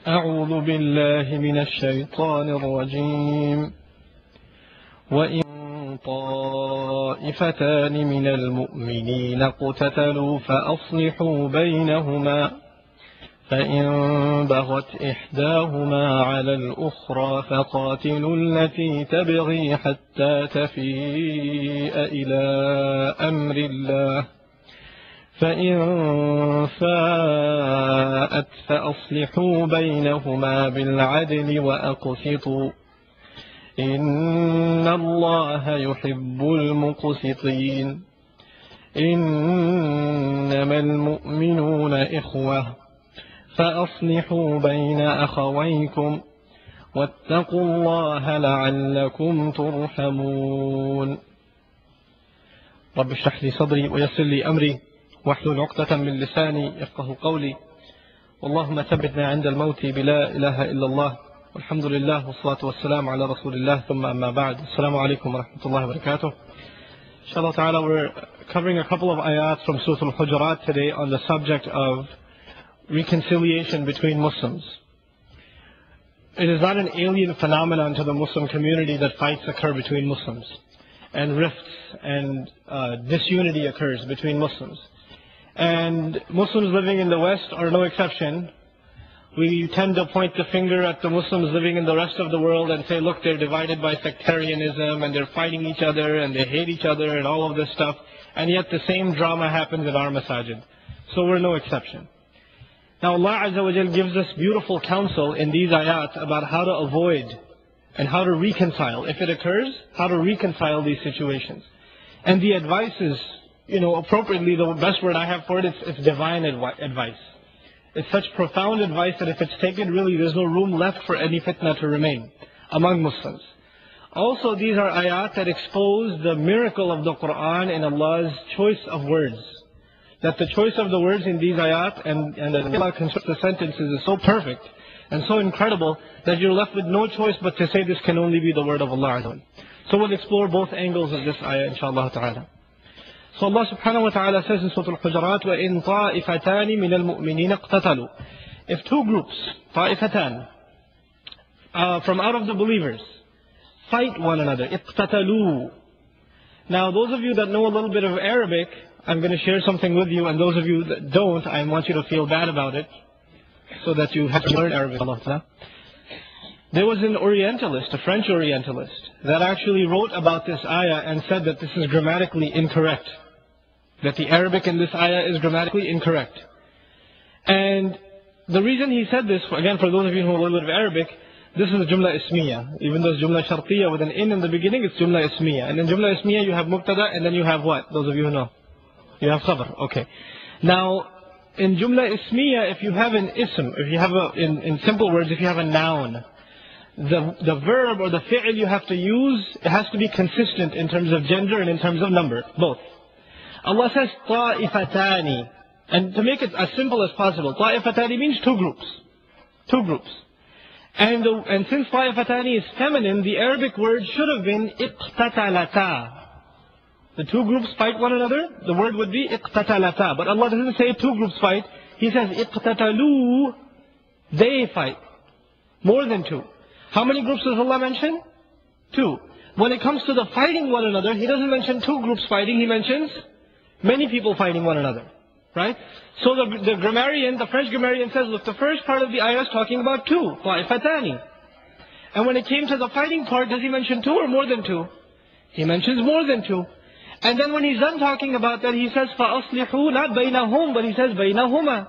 أعوذ بالله من الشيطان الرجيم وإن طائفتان من المؤمنين اقتتلوا فأصلحوا بينهما فإن بغت إحداهما على الأخرى فقاتلوا التي تبغي حتى تفيء إلى أمر الله فإن فاءت فأصلحوا بينهما بالعدل وأقسطوا إن الله يحب المقسطين إنما المؤمنون إخوة فأصلحوا بين أخويكم واتقوا الله لعلكم ترحمون رب اشرح لي صدري ويسر لي أمري واحلل عقدة من لساني يفقه قولي اللهم ثبتنا عند الموت بلا إله إلا الله والحمد لله والصلاة والسلام على رسول الله ثم أما بعد السلام عليكم ورحمة الله وبركاته. Inshallah ta'ala, we're covering a couple of ayats from Surah Al-Hujurat today on the subject of reconciliation between Muslims. It is not an alien phenomenon to the Muslim community that fights occur between Muslims and rifts and disunity occurs between Muslims. And Muslims living in the West are no exception. We tend to point the finger at the Muslims living in the rest of the world and say, look, they're divided by sectarianism and they're fighting each other and they hate each other and all of this stuff. And yet the same drama happens in our masajid. So we're no exception. Now Allah Azza wa Jal gives us beautiful counsel in these ayat about how to avoid and how to reconcile. If it occurs, how to reconcile these situations. And the advice is, appropriately, the best word I have for it, it's divine advice. It's such profound advice that if it's taken, really there's no room left for any fitna to remain among Muslims. Also, these are ayat that expose the miracle of the Quran in Allah's choice of words. That the choice of the words in these ayat and that Allah constructs the sentences is so perfect and so incredible that you're left with no choice but to say this can only be the word of Allah Azza wa Jal. So we'll explore both angles of this ayah, inshallah ta'ala. So Allah subhanahu wa ta'ala says in Surah Al-Hujurat, وَإِن طَائِفَتَانِ مِنَ الْمُؤْمِنِينَ اقْتَتَلُوا. If two groups, طَائِفَتَان, from out of the believers, fight one another, اقْتَتَلُوا. Now those of you that know a little bit of Arabic, I'm going to share something with you, and those of you that don't, I want you to feel bad about it, so that you have to learn Arabic. There was an Orientalist, a French Orientalist, that actually wrote about this ayah and said that this is grammatically incorrect. That the Arabic in this ayah is grammatically incorrect. And the reason he said this, again for those of you who know a little bit of Arabic, this is Jumla Ismiya. Even though it's Jumla Shartiya with an in the beginning, it's Jumla Ismiya. And in Jumla Ismiya you have Mubtada and then you have what? Those of you who know. You have Khabar. Okay. Now, in Jumla Ismiya, if you have an ism, if you have in simple words, if you have a noun, the verb or the fi'l you have to use, it has to be consistent in terms of gender and in terms of number, both. Allah says, طَائِفَتَانِ. And to make it as simple as possible, طَائِفَتَانِ means two groups. Two groups. And since طَائِفَتَانِ is feminine, the Arabic word should have been اقتتلتا. The two groups fight one another, the word would be اقتتلتا. But Allah doesn't say two groups fight, He says اقتتلوا, they fight. More than two. How many groups does Allah mention? Two. When it comes to the fighting one another, He doesn't mention two groups fighting, He mentions many people fighting one another. Right? So the grammarian, the French grammarian says, look, the first part of the ayah is talking about two, طَائِفَتَانِ. And when it came to the fighting part, does He mention two or more than two? He mentions more than two. And then when He's done talking about that, He says, فَأَصْلِحُوا, not بَيْنَهُمْ, but He says بَيْنَهُمَا.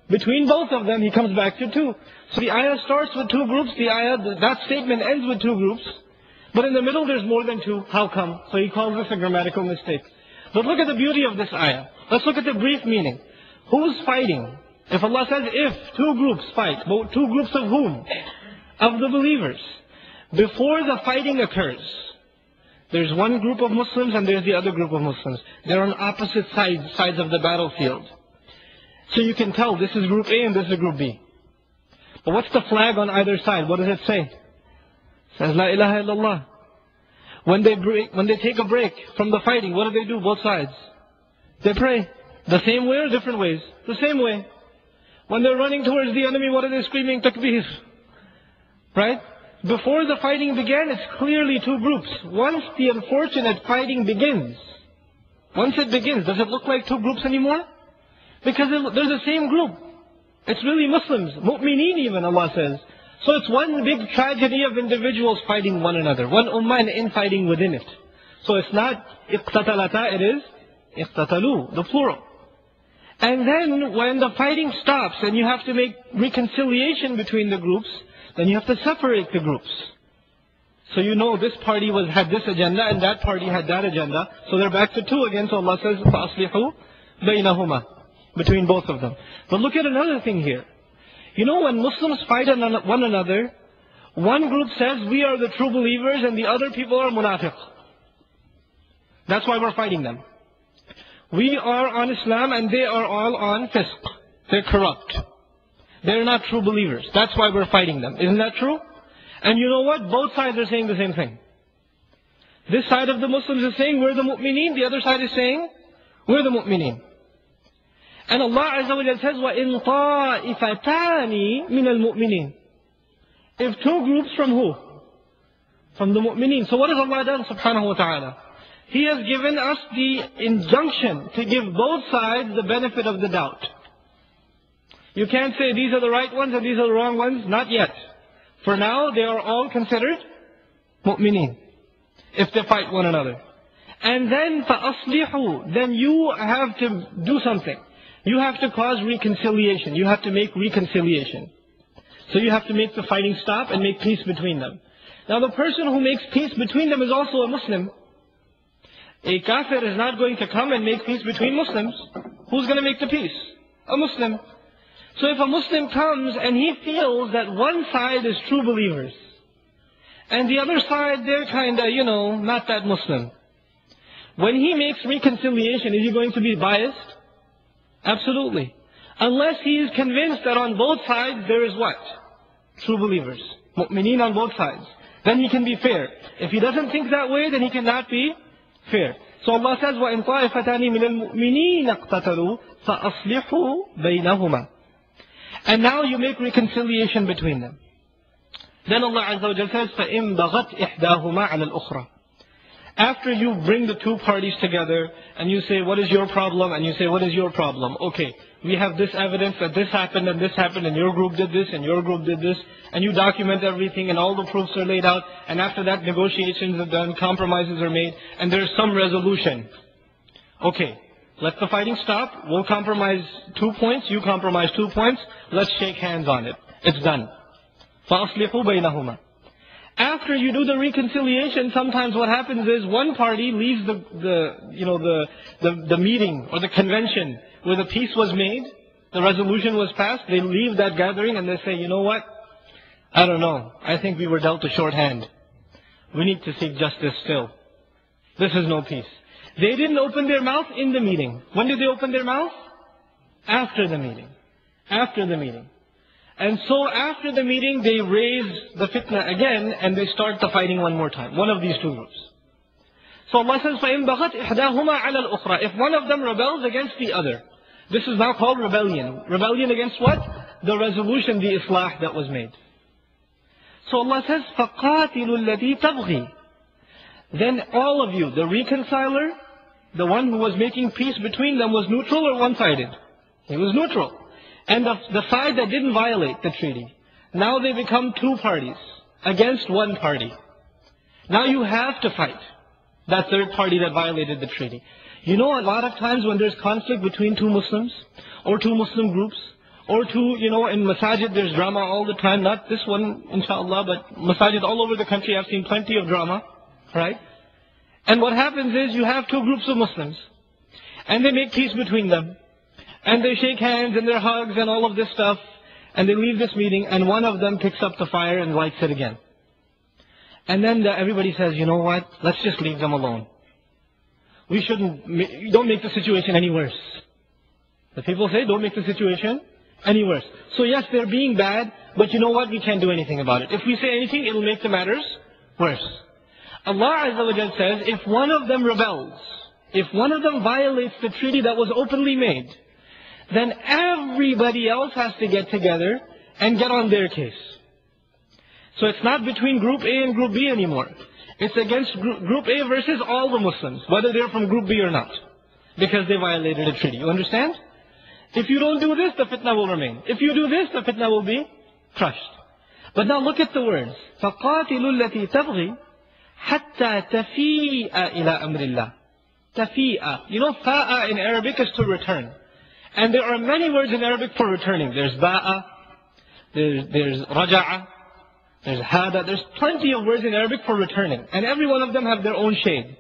Between both of them, He comes back to two. So the ayah starts with two groups, that statement ends with two groups. But in the middle there's more than two. How come? So He calls this a grammatical mistake. But look at the beauty of this ayah. Let's look at the brief meaning. Who's fighting? If Allah says if two groups fight, but two groups of whom? Of the believers. Before the fighting occurs, there's one group of Muslims and there's the other group of Muslims. They're on opposite sides of the battlefield. So you can tell this is group A and this is group B. But what's the flag on either side? What does it say? It says La ilaha illallah. When they take a break from the fighting, what do? Both sides. They pray. The same way or different ways? The same way. When they're running towards the enemy, what are they screaming? Takbir. Right? Before the fighting began, it's clearly two groups. Once the unfortunate fighting begins, once it begins, does it look like two groups anymore? Because they're the same group. It's really Muslims, mu'mineen even, Allah says. So it's one big tragedy of individuals fighting one another. One ummah and infighting within it. So it's not iqtatalata, it is iqtatalu, the plural. And then when the fighting stops and you have to make reconciliation between the groups, then you have to separate the groups. So you know this party had this agenda and that party had that agenda. So they're back to two again. So Allah says, فَأَصْلِحُوا بَيْنَهُمَا, between both of them. But look at another thing here. You know, when Muslims fight one another, one group says, we are the true believers and the other people are munafiq. That's why we're fighting them. We are on Islam and they are all on fisq. They're corrupt. They're not true believers. That's why we're fighting them. Isn't that true? And you know what? Both sides are saying the same thing. This side of the Muslims is saying, we're the mu'mineen. The other side is saying, we're the mu'mineen. And Allah Azza wa Jalla says, وَإِن طَائِفَتَانِ مِنَ الْمُؤْمِنِينَ. If two groups from who? From the mu'mineen. So what has Allah done, subhanahu wa ta'ala? He has given us the injunction to give both sides the benefit of the doubt. You can't say these are the right ones and these are the wrong ones. Not yet. For now, they are all considered mu'mineen, if they fight one another. And then فَأَصْلِحُوا, then you have to do something. You have to cause reconciliation. You have to make reconciliation. So you have to make the fighting stop and make peace between them. Now the person who makes peace between them is also a Muslim. A kafir is not going to come and make peace between Muslims. Who's going to make the peace? A Muslim. So if a Muslim comes and he feels that one side is true believers, and the other side, they're not that Muslim. When he makes reconciliation, is he going to be biased? Absolutely. Unless he is convinced that on both sides there is what? True believers. Mu'mineen on both sides. Then he can be fair. If he doesn't think that way, then he cannot be fair. So Allah says, وَإِن طَائِفَتَانِ مِنَ الْمُؤْمِنِينَ اقْتَتَلُوا فَأَصْلِحُوا بَيْنَهُمَا. And now you make reconciliation between them. Then Allah Azza wa Jalla says, فَإِن بَغَتْ إِحْدَاهُمَا عَلَى الْأُخْرَى. After you bring the two parties together and you say, what is your problem? And you say, what is your problem? Okay, we have this evidence that this happened and your group did this and your group did this. And you document everything and all the proofs are laid out. And after that, negotiations are done, compromises are made, and there's some resolution. Okay, let the fighting stop. We'll compromise 2 points. You compromise 2 points. Let's shake hands on it. It's done. فَأَصْلِحُوا بَيْنَهُمَا. After you do the reconciliation, sometimes what happens is one party leaves the meeting or the convention where the peace was made, the resolution was passed. They leave that gathering and they say, you know what? I don't know. I think we were dealt a short hand. We need to seek justice still. This is no peace. They didn't open their mouth in the meeting. When did they open their mouth? After the meeting. After the meeting. And so after the meeting, they raise the fitna again and they start the fighting one more time. One of these two groups. So Allah says, فَإِن بَغَتْ إِحْدَاهُمَا عَلَى الْأُخْرَى. If one of them rebels against the other. This is now called rebellion. Rebellion against what? The resolution, the islah that was made. So Allah says, فَقَاتِلُوا الَّذِي تَبْغِي. Then all of you, the reconciler, the one who was making peace between them, was neutral or one-sided? He was neutral. And the side that didn't violate the treaty. Now they become two parties against one party. Now you have to fight that third party that violated the treaty. You know, a lot of times when there's conflict between two Muslims, or two Muslim groups, or two, in masajid there's drama all the time. Not this one, inshallah, but masajid all over the country, I've seen plenty of drama, right? And what happens is you have two groups of Muslims, and they make peace between them. And they shake hands and their hugs and all of this stuff. And they leave this meeting and one of them picks up the fire and lights it again. And then everybody says, you know what? Let's just leave them alone. We don't make the situation any worse. The people say, don't make the situation any worse. So yes, they're being bad, but you know what? We can't do anything about it. If we say anything, it'll make the matters worse. Allah Azza wa Jalla says, if one of them rebels, if one of them violates the treaty that was openly made, then everybody else has to get together and get on their case. So it's not between Group A and Group B anymore. It's against Group A versus all the Muslims, whether they're from Group B or not, because they violated a treaty. You understand? If you don't do this, the fitna will remain. If you do this, the fitna will be crushed. But now look at the words. فَقَاتِلُوا الَّتِي تَبْغِي حَتَّى تَفِيءَ إِلَىٰ أَمْرِ اللَّهِ. Tafi'a. You know, fa'a in Arabic is to return. And there are many words in Arabic for returning. There's ba'a, there's raja'a, there's hada. There's plenty of words in Arabic for returning. And every one of them have their own shade.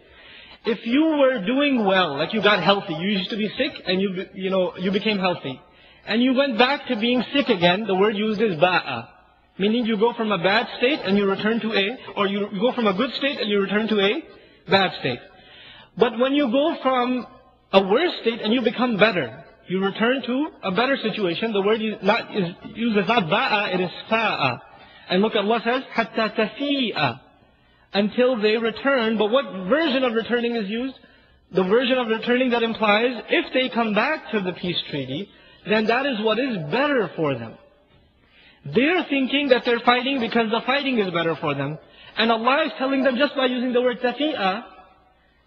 If you were doing well, like you got healthy, you used to be sick and you became healthy. And you went back to being sick again, the word used is ba'a. Meaning you go from a bad state and you return to a, or you go from a good state and you return to a bad state. But when you go from a worse state and you become better, you return to a better situation. The word is used as not ba'a, it is fa'a. And look, Allah says, hatta tafi'a, until they return. But what version of returning is used? The version of returning that implies if they come back to the peace treaty, then that is what is better for them. They're thinking that they're fighting because the fighting is better for them. And Allah is telling them just by using the word tafi'a,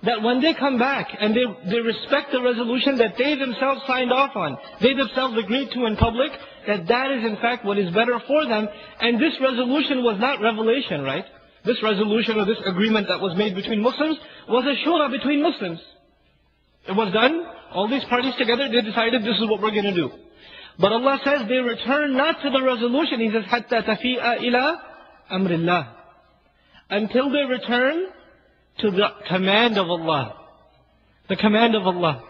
that when they come back and they respect the resolution that they themselves signed off on, they themselves agreed to in public, that is in fact what is better for them. And this resolution was not revelation, right? This resolution or this agreement that was made between Muslims was a shura between Muslims. It was done, all these parties together, they decided this is what we're going to do. But Allah says they return not to the resolution. He says, حَتَّى تَفِيءَ إِلَىٰ أَمْرِ اللَّهِ, until they return to the command of Allah. The command of Allah.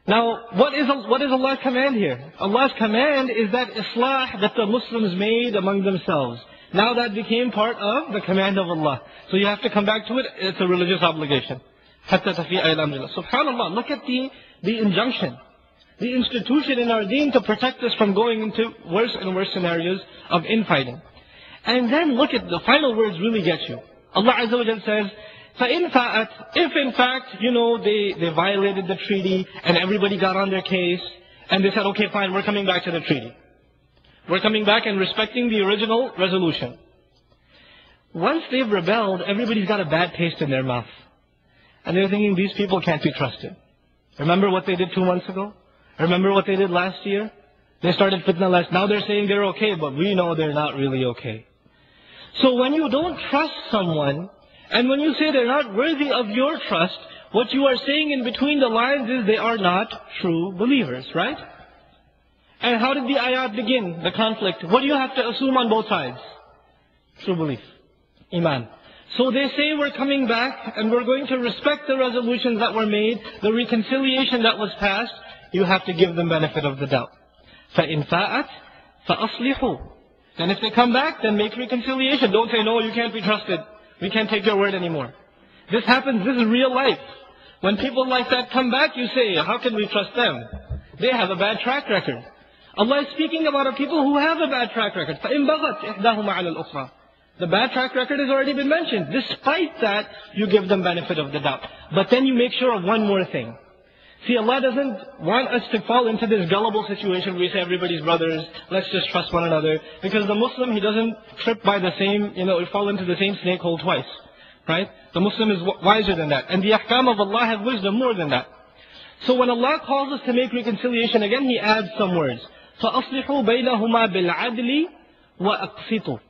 Now, what is Allah's command here? Allah's command is that islah that the Muslims made among themselves. Now that became part of the command of Allah. So you have to come back to it. It's a religious obligation. حَتَّى تَفِيءَ إِلَىٰ أَمْرِ اللَّهِ. SubhanAllah, look at the injunction. The institution in our deen to protect us from going into worse and worse scenarios of infighting. And then look at the final words really get you. Allah Azza wa Jalla says, فَإِنْ فَاءَتْ, if in fact, they violated the treaty and everybody got on their case and they said, okay fine, we're coming back to the treaty. We're coming back and respecting the original resolution. Once they've rebelled, everybody's got a bad taste in their mouth. And they're thinking, these people can't be trusted. Remember what they did 2 months ago? Remember what they did last year? They started fitna last. Now they're saying they're okay, but we know they're not really okay. So when you don't trust someone, and when you say they're not worthy of your trust, what you are saying in between the lines is they are not true believers, right? And how did the ayat begin, the conflict? What do you have to assume on both sides? True belief. Iman. So they say we're coming back and we're going to respect the resolutions that were made, the reconciliation that was passed. You have to give them benefit of the doubt. فَإِنْ فَاءَتْ فَأَصْلِحُوا. Then if they come back, then make reconciliation. Don't say, no, you can't be trusted. We can't take your word anymore. This happens, this is real life. When people like that come back, you say, how can we trust them? They have a bad track record. Allah is speaking about a people who have a bad track record. فَإِنْ بَغَتْ إِحْدَاهُمَا عَلَى الْأُخْرَى. The bad track record has already been mentioned. Despite that, you give them benefit of the doubt. But then you make sure of one more thing. See, Allah doesn't want us to fall into this gullible situation where we say everybody's brothers, let's just trust one another. Because the Muslim, he doesn't trip by the same, fall into the same snake hole twice. Right? The Muslim is wiser than that. And the ahkam of Allah have wisdom more than that. So when Allah calls us to make reconciliation, again He adds some words. فَأَصْلِحُوا بَيْنَهُمَا بِالْعَدْلِ وَأَقْسِطُوا.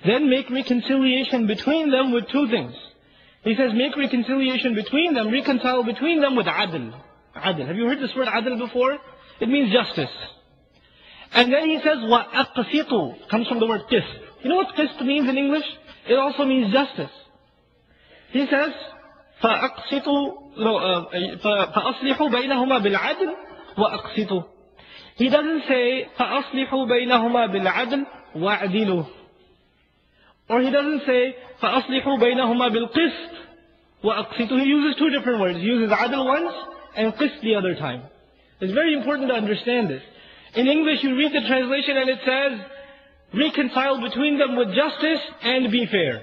Then make reconciliation between them with two things. He says, make reconciliation between them, reconcile between them with adl. Adl. Have you heard this word adl before? It means justice. And then he says, وَأَقْسِطُوا. Comes from the word qist. You know what qist means in English? It also means justice. He says, فَأَصْلِحُوا بَيْنَهُمَا بِالْعَدْلِ وَأَقْسِطُوا. He doesn't say, فَأَصْلِحُوا بَيْنَهُمَا بِالْعَدْلِ وَأَعْدِلُوا. Or he doesn't say, فَأَصْلِحُوا بَيْنَهُمَا بِالْقِسْطِ وَأَقْسِطُوا. He uses two different words. He uses adl once and qist the other time. It's very important to understand this. In English, you read the translation and it says, reconcile between them with justice and be fair.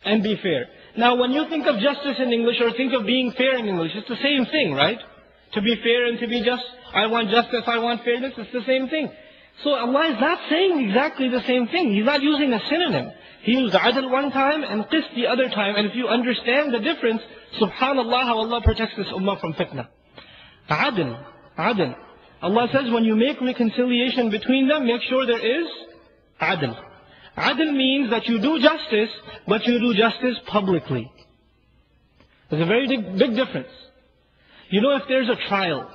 And be fair. Now, when you think of justice in English or think of being fair in English, it's the same thing, right? To be fair and to be just. I want justice, I want fairness, it's the same thing. So Allah is not saying exactly the same thing. He's not using a synonym. He used adl one time and qist the other time. And if you understand the difference, subhanallah how Allah protects this ummah from fitna. Adl. Allah says when you make reconciliation between them, make sure there is adl. Adl means that you do justice, but you do justice publicly. There's a very big difference. You know, if there's a trial,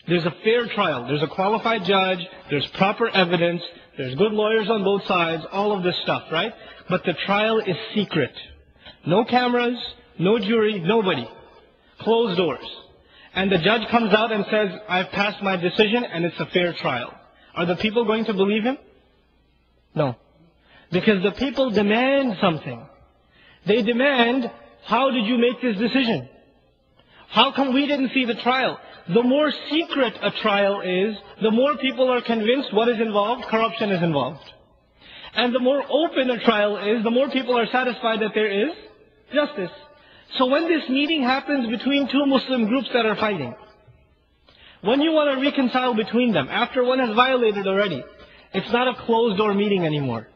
there's a fair trial, there's a qualified judge, there's proper evidence, there's good lawyers on both sides, all of this stuff, right? But the trial is secret. No cameras, no jury, nobody. Closed doors. And the judge comes out and says, I've passed my decision and it's a fair trial. Are the people going to believe him? No. Because the people demand something. They demand, how did you make this decision? How come we didn't see the trial? The more secret a trial is, the more people are convinced what is involved, corruption is involved. And the more open a trial is, the more people are satisfied that there is justice. So when this meeting happens between two Muslim groups that are fighting, when you want to reconcile between them, after one has violated already, it's not a closed door meeting anymore.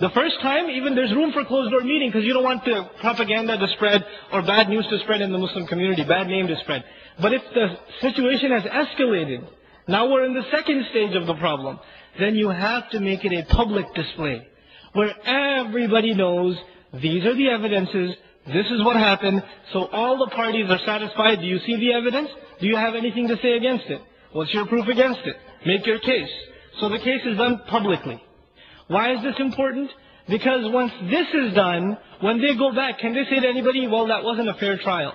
The first time, even there's room for closed door meeting because you don't want the propaganda to spread or bad news to spread in the Muslim community, bad name to spread. But if the situation has escalated, now we're in the second stage of the problem, then you have to make it a public display where everybody knows these are the evidences, this is what happened, so all the parties are satisfied. Do you see the evidence? Do you have anything to say against it? What's your proof against it? Make your case. So the case is done publicly. Why is this important? Because once this is done, when they go back, can they say to anybody, well, that wasn't a fair trial?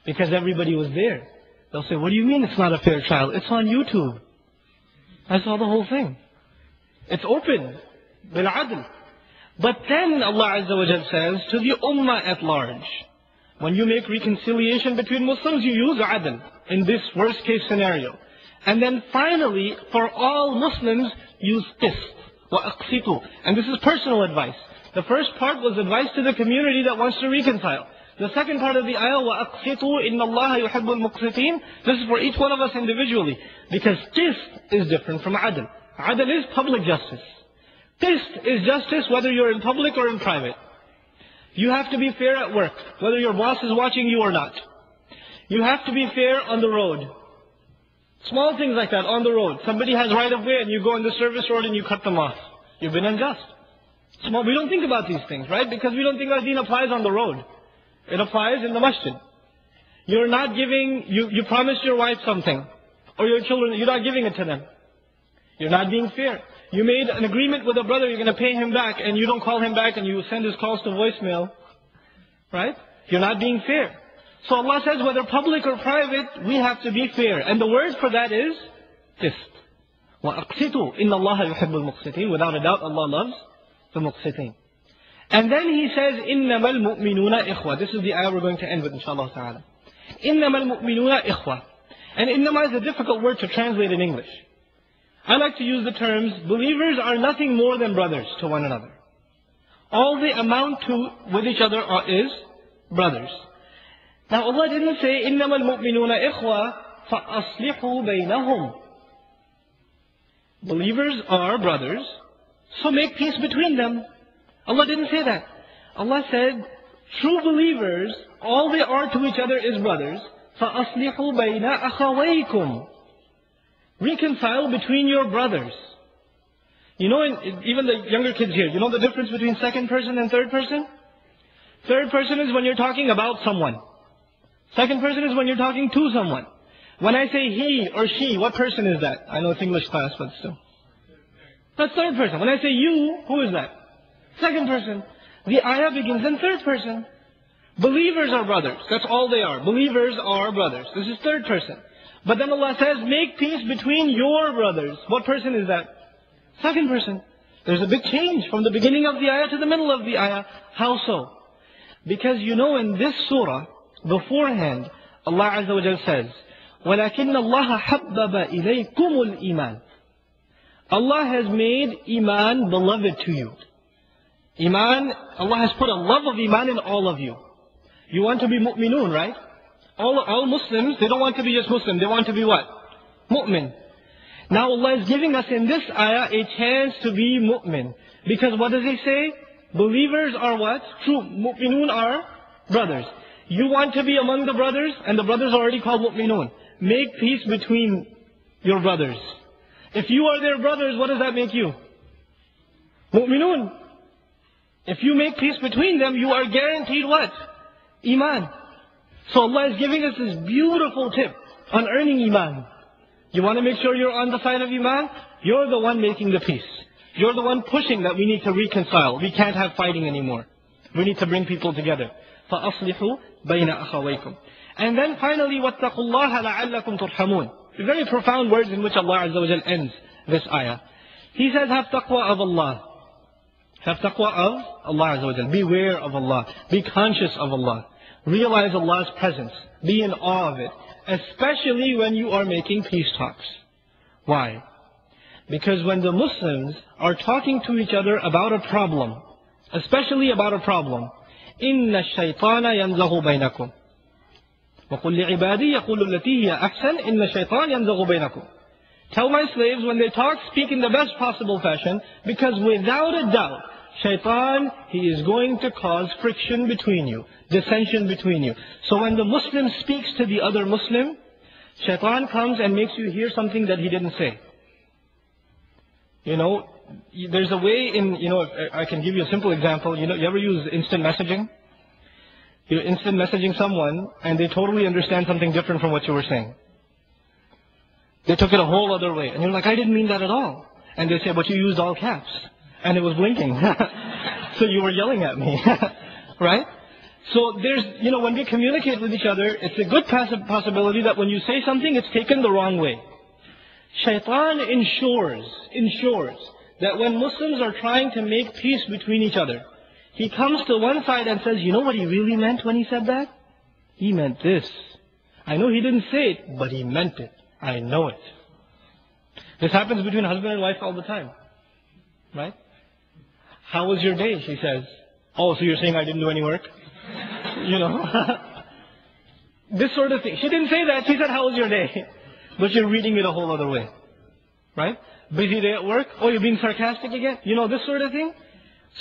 Because everybody was there. They'll say, what do you mean it's not a fair trial? It's on YouTube. I saw the whole thing. It's open. Bil-adl. But then Allah Azza wa Jal says to the ummah at large, when you make reconciliation between Muslims, you use adl in this worst case scenario. And then finally, for all Muslims, use qist. وَأَقْسِطُوا. And this is personal advice. The first part was advice to the community that wants to reconcile. The second part of the ayah, وَأَقْسِطُوا إِنَّ اللَّهَ يُحِبُّ الْمُقْسِطِينَ. This is for each one of us individually. Because qist is different from adl. Adl is public justice. Qist is justice whether you're in public or in private. You have to be fair at work, whether your boss is watching you or not. You have to be fair on the road. Small things like that on the road. Somebody has right of way and you go on the service road and you cut them off. You've been unjust. Small, we don't think about these things, right? Because we don't think our deen applies on the road. It applies in the masjid. You're not giving, you promised your wife something. Or your children, you're not giving it to them. You're not being fair. You made an agreement with a brother, you're going to pay him back, and you don't call him back and you send his calls to voicemail. Right? You're not being fair. So Allah says whether public or private, we have to be fair. And the word for that is qist. وَأَقْسِطُوا إِنَّ اللَّهَ يُحِبُّ الْمُقْسِطِينَ. Without a doubt, Allah loves the muqsitin. And then He says, إِنَّمَا الْمُؤْمِنُونَ إِخْوَةً. This is the ayah we're going to end with, inshaAllah ta'ala. إِنَّمَا الْمُؤْمِنُونَ إِخْوَةً. And إِنَّمَا is a difficult word to translate in English. I like to use the terms, believers are nothing more than brothers to one another. All they amount to with each other is brothers. Now Allah didn't say, إِنَّمَا الْمُؤْمِنُونَ إِخْوَةً فَأَصْلِحُوا بَيْنَهُمْ. Believers are brothers, so make peace between them. Allah didn't say that. Allah said, true believers, all they are to each other is brothers. فَأَصْلِحُوا بَيْنَ أَخَوَيْكُمْ. Reconcile between your brothers. You know, even the younger kids here, you know the difference between second person and third person? Third person is when you're talking about someone. Second person is when you're talking to someone. When I say he or she, what person is that? I know it's English class, but still. That's third person. When I say you, who is that? Second person. The ayah begins in third person. Believers are brothers. That's all they are. Believers are brothers. This is third person. But then Allah says, make peace between your brothers. What person is that? Second person. There's a big change from the beginning of the ayah to the middle of the ayah. How so? Because you know in this surah, beforehand, Allah Azza wa Jal says, وَلَكِنَّ اللَّهَ حَبَّبَ إِلَيْكُمُ الْإِيمَانِ. Allah has made Iman beloved to you. Iman, Allah has put a love of Iman in all of you. You want to be mu'minun, right? All Muslims, they don't want to be just Muslim. They want to be what? Mu'min. Now Allah is giving us in this ayah a chance to be mu'min. Because what does He say? Believers are what? True. Mu'minun are brothers. You want to be among the brothers, and the brothers are already called mu'minun. Make peace between your brothers. If you are their brothers, what does that make you? Mu'minun. If you make peace between them, you are guaranteed what? Iman. So Allah is giving us this beautiful tip on earning Iman. You want to make sure you're on the side of Iman? You're the one making the peace. You're the one pushing that we need to reconcile. We can't have fighting anymore. We need to bring people together. فَأَصْلِحُوا بَيْنَ أَخَوَيْكُمْ. And then finally, وَاتَّقُوا اللَّهَ لَعَلَّكُمْ تُرْحَمُونَ. Very profound words in which Allah Azza wa Jal ends this ayah. He says, have taqwa of Allah. Have taqwa of Allah Azza wa Jal. Beware of Allah. Be conscious of Allah. Realize Allah's presence. Be in awe of it. Especially when you are making peace talks. Why? Because when the Muslims are talking to each other about a problem, especially about a problem, إِنَّ الشَّيْطَانَ يَنْزَغُ بَيْنَكُمْ وَقُلْ لِعِبَادِي يَقُولُ الَّتِي هِيَ أَحْسَنُ إِنَّ الشَّيْطَانَ يَنْزَغُ بَيْنَكُمْ. Tell my slaves when they talk, speak in the best possible fashion, because without a doubt, Shaitan, he is going to cause friction between you, dissension between you. So when the Muslim speaks to the other Muslim, Shaitan comes and makes you hear something that he didn't say. You know, there's a way in, I can give you a simple example. You ever use instant messaging? You're instant messaging someone and they totally understand something different from what you were saying. They took it a whole other way. And you're like, I didn't mean that at all. And they say, but you used all caps. And it was blinking. So you were yelling at me. Right? So there's, when we communicate with each other, it's a good possibility that when you say something, it's taken the wrong way. Shaitan ensures that when Muslims are trying to make peace between each other, he comes to one side and says, you know what he really meant when he said that? He meant this. I know he didn't say it, but he meant it. I know it. This happens between husband and wife all the time. Right? How was your day? She says. Oh, so you're saying I didn't do any work? This sort of thing. She didn't say that. She said, how was your day? But you're reading it a whole other way. Right? Busy day at work? Oh, you're being sarcastic again? This sort of thing.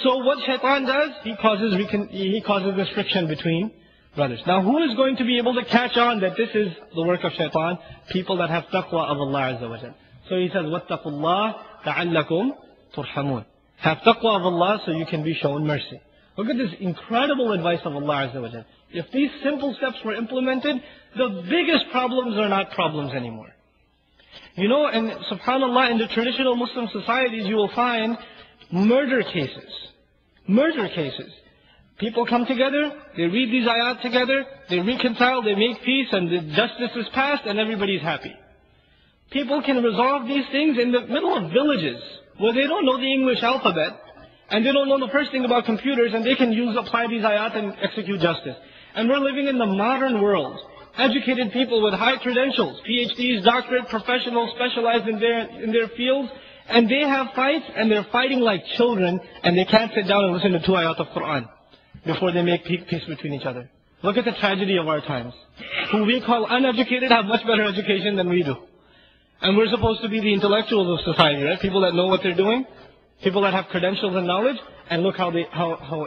So what Shaitan does, he causes this friction between brothers. Now who is going to be able to catch on that this is the work of Shaitan? People that have taqwa of Allah Azza wa Jal. So he says, وَاتَّقُوا اللَّهَ لَعَلَّكُمْ تُرْحَمُونَ. Have taqwa of Allah so you can be shown mercy. Look at this incredible advice of Allah Azza wa Jal. If these simple steps were implemented, the biggest problems are not problems anymore. And subhanAllah, in the traditional Muslim societies, you will find murder cases. Murder cases. People come together, they read these ayat together, they reconcile, they make peace, and the justice is passed, and everybody's happy. People can resolve these things in the middle of villages, where they don't know the English alphabet, and they don't know the first thing about computers, and they can apply these ayat and execute justice. And we're living in the modern world. Educated people with high credentials, PhDs, doctorate, professionals, specialized in their fields, and they have fights, and they're fighting like children, and they can't sit down and listen to 2 ayat of Quran before they make peace between each other. Look at the tragedy of our times. Who we call uneducated have much better education than we do. And we're supposed to be the intellectuals of society, right? People that know what they're doing, people that have credentials and knowledge, and look how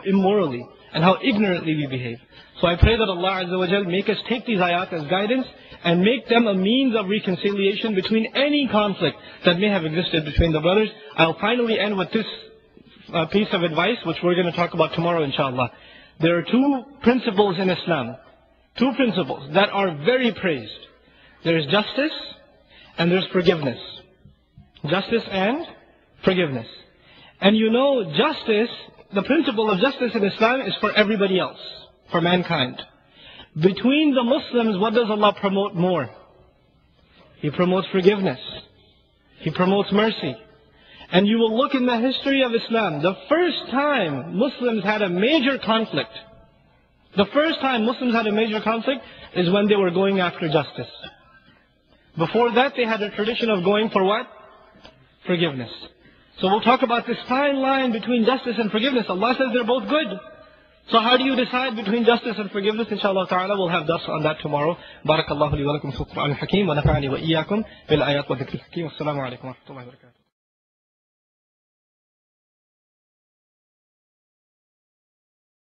immorally and how ignorantly we behave. So I pray that Allah Azza wa Jal make us take these ayat as guidance and make them a means of reconciliation between any conflict that may have existed between the brothers. I'll finally end with this piece of advice, which we're going to talk about tomorrow, inshallah. There are 2 principles in Islam, 2 principles that are very praised. There is justice and there's forgiveness. Justice and forgiveness. And justice, the principle of justice in Islam is for everybody else, for mankind. Between the Muslims, what does Allah promote more? He promotes forgiveness. He promotes mercy. And you will look in the history of Islam, the first time Muslims had a major conflict, is when they were going after justice. Before that, they had a tradition of going for what? Forgiveness. So we'll talk about this fine line between justice and forgiveness. Allah says they're both good. So how do you decide between justice and forgiveness? Inshallah ta'ala, we'll have dars on that tomorrow. Barakallahu li wa lakum fil Qur'an al-Hakim wa nafa'ani wa iyyakum bil ayat wa dhikr al-Hakim. Wassalamu alaikum wa rahmatullahi wa barakatuh.